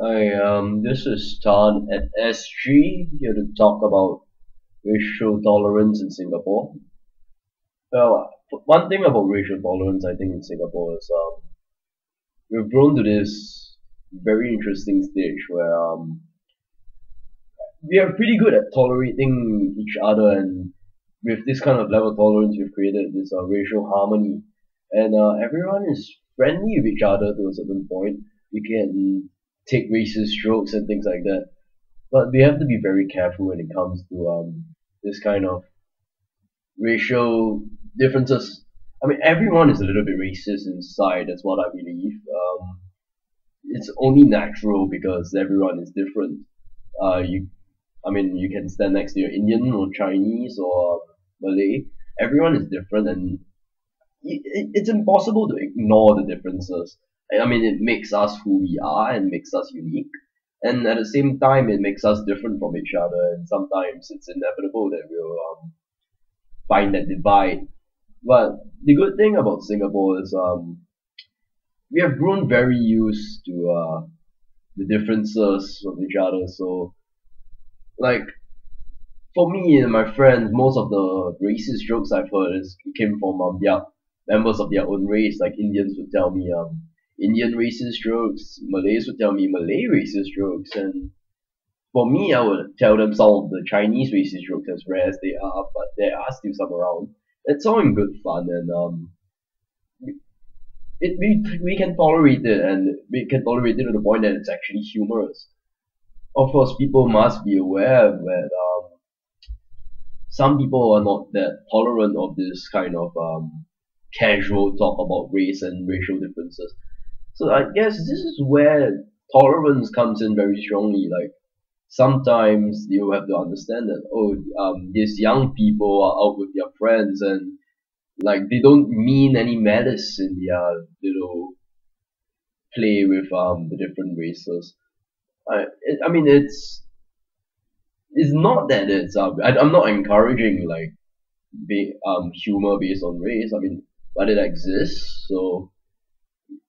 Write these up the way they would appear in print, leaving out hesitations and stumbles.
This is Tahan SG here to talk about racial tolerance in Singapore. Well, one thing about racial tolerance, I think, in Singapore is we've grown to this very interesting stage where we are pretty good at tolerating each other, and with this kind of level of tolerance, we've created this racial harmony, and everyone is friendly with each other to a certain point. We can take racist jokes and things like that. But we have to be very careful when it comes to this kind of racial differences. I mean, everyone is a little bit racist inside. That's what I believe. It's only natural because everyone is different. I mean, you can stand next to your Indian or Chinese or Malay. Everyone is different, and it's impossible to ignore the differences. I mean, it makes us who we are and makes us unique. And at the same time, it makes us different from each other. And sometimes it's inevitable that we'll find that divide. But the good thing about Singapore is we have grown very used to the differences of each other. So, like, for me and my friends, most of the racist jokes I've heard came from their members of their own race. Like Indians would tell me Indian racist jokes, Malays would tell me Malay racist jokes, and for me, I would tell them some of the Chinese racist jokes, as rare as they are, but there are still some around. It's all in good fun, and we can tolerate it, and we can tolerate it to the point that it's actually humorous. Of course, people must be aware that some people are not that tolerant of this kind of casual talk about race and racial differences. So I guess this is where tolerance comes in very strongly. Like sometimes you have to understand that these young people are out with their friends and like they don't mean any malice in their little play with the different races. I mean it's not that I'm not encouraging like humor based on race. I mean, but it exists, so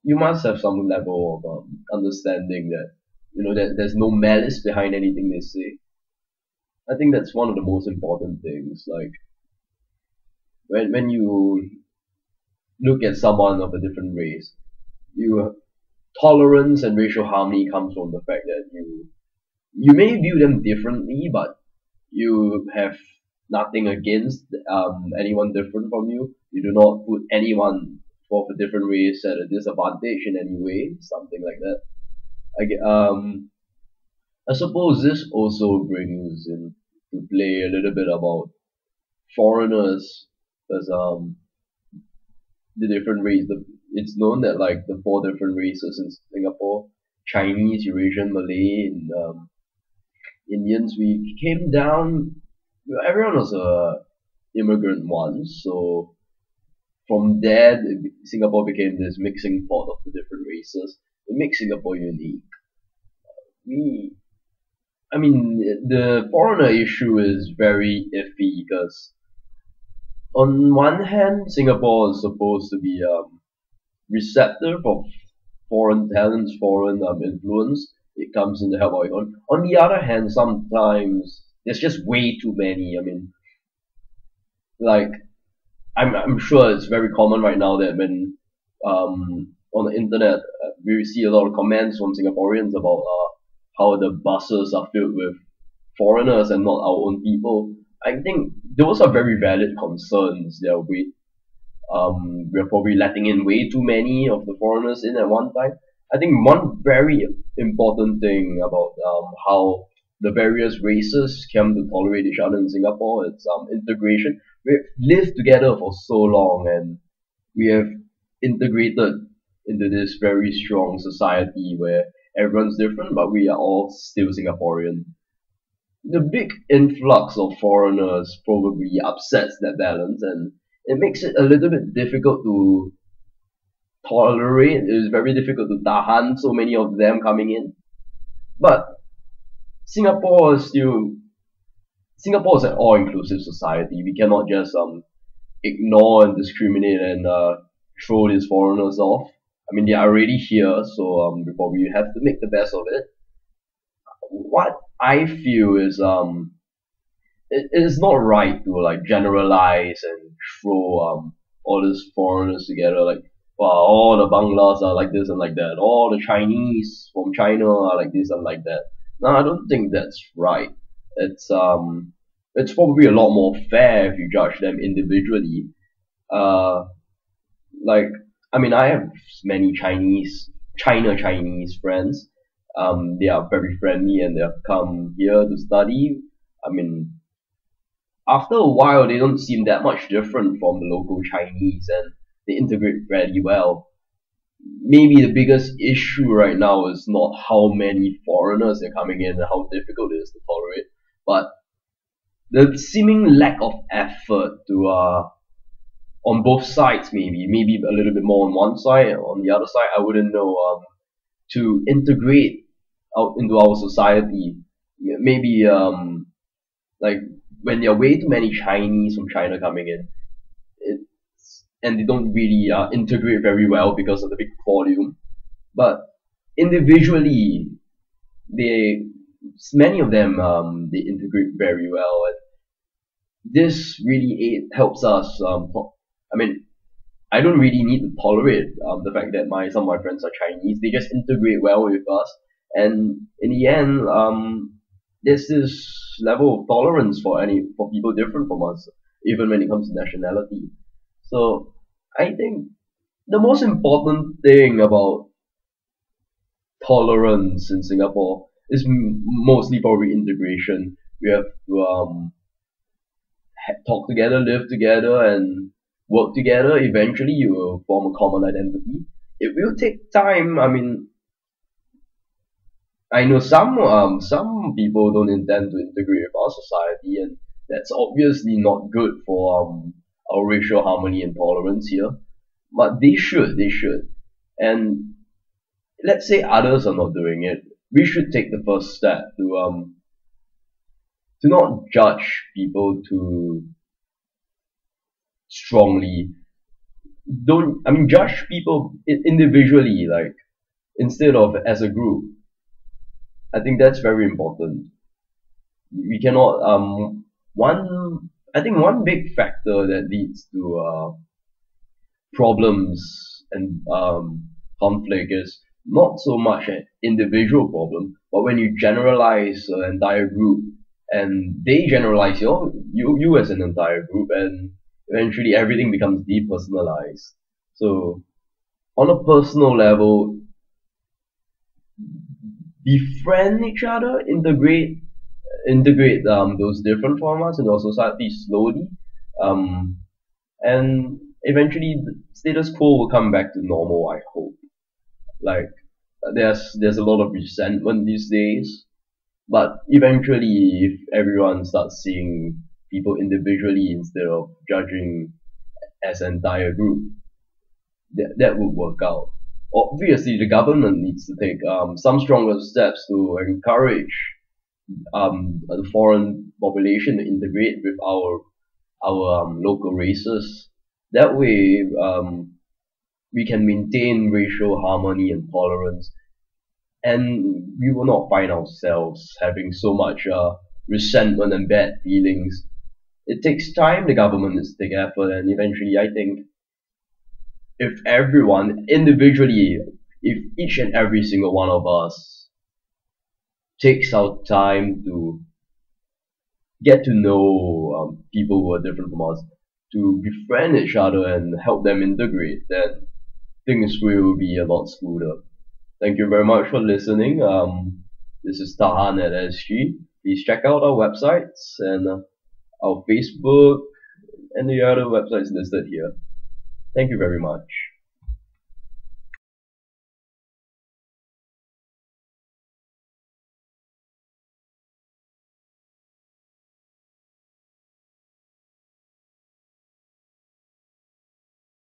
you must have some level of understanding that that there's no malice behind anything they say. I think that's one of the most important things. Like when you look at someone of a different race, you tolerance and racial harmony comes from the fact that you may view them differently, but you have nothing against anyone different from you. You do not put anyone of a different race at a disadvantage in any way, something like that. I suppose this also brings into play a little bit about foreigners, because the different race. It's known that like the four different races in Singapore: Chinese, Eurasian, Malay, and Indians. We came down. Everyone was a immigrant once, so from there, Singapore became this mixing pot of the different races. It makes Singapore unique. We, I mean, the foreigner issue is very iffy because on one hand, Singapore is supposed to be receptive of foreign talents, foreign influence. It comes in to help our economy. On the other hand, sometimes there's just way too many. I mean, like I'm sure it's very common right now that when on the internet we see a lot of comments from Singaporeans about how the buses are filled with foreigners and not our own people. I think those are very valid concerns. We're probably letting in way too many of the foreigners in at one time. I think one very important thing about how the various races come to tolerate each other in Singapore is integration. We've lived together for so long and we have integrated into this very strong society where everyone's different, but we are all still Singaporean. The big influx of foreigners probably upsets that balance and it makes it a little bit difficult to tolerate. It's very difficult to tahan so many of them coming in. But Singapore is still Singapore is an all-inclusive society. We cannot just ignore and discriminate and throw these foreigners off. I mean, they are already here, so we probably have to make the best of it. what I feel is it is not right to like generalize and throw all these foreigners together like wow, all the Banglas are like this and like that, all the Chinese from China are like this and like that. No, I don't think that's right. It's probably a lot more fair if you judge them individually. Uh like I mean I have many Chinese friends. They are very friendly and they have come here to study. I mean after a while they don't seem that much different from the local Chinese and they integrate fairly well. Maybe the biggest issue right now is not how many foreigners are coming in and how difficult it is to tolerate, but the seeming lack of effort to on both sides, maybe a little bit more on one side, on the other side I wouldn't know, to integrate out into our society. Maybe like when there are way too many Chinese from China coming in, and they don't really integrate very well because of the big volume. But individually, they many of them they integrate very well, and this really helps us. I mean, I don't really need to tolerate the fact that my some of my friends are Chinese. They just integrate well with us, and in the end, there's this level of tolerance for people different from us, even when it comes to nationality. So I think the most important thing about tolerance in Singapore is mostly probably integration. We have to talk together, live together, and work together. Eventually, you will form a common identity. It will take time. I mean, I know some people don't intend to integrate with our society, and that's obviously not good for our racial harmony and tolerance here. But they should. And let's say others are not doing it, we should take the first step to not judge people too strongly. Don't I mean judge people individually, like instead of as a group. I think that's very important. We cannot one I think one big factor that leads to problems and conflict is not so much an individual problem, but when you generalize an entire group and they generalize you as an entire group, and eventually everything becomes depersonalized. So on a personal level, befriend each other, integrate those different formats into our society slowly, um, and eventually the status quo will come back to normal. I hope. Like there's a lot of resentment these days, but eventually, if everyone starts seeing people individually instead of judging as an entire group, that would work out. Obviously, the government needs to take some stronger steps to encourage the foreign population to integrate with our local races. That way, we can maintain racial harmony and tolerance, and we will not find ourselves having so much resentment and bad feelings. It takes time. The government needs to take effort, and eventually, I think if everyone individually, if each and every single one of us takes out time to get to know people who are different from us, to befriend each other and help them integrate, then things will be a lot smoother. Thank you very much for listening. This is Tahan at SG. Please check out our websites and our Facebook and the other websites listed here. Thank you very much.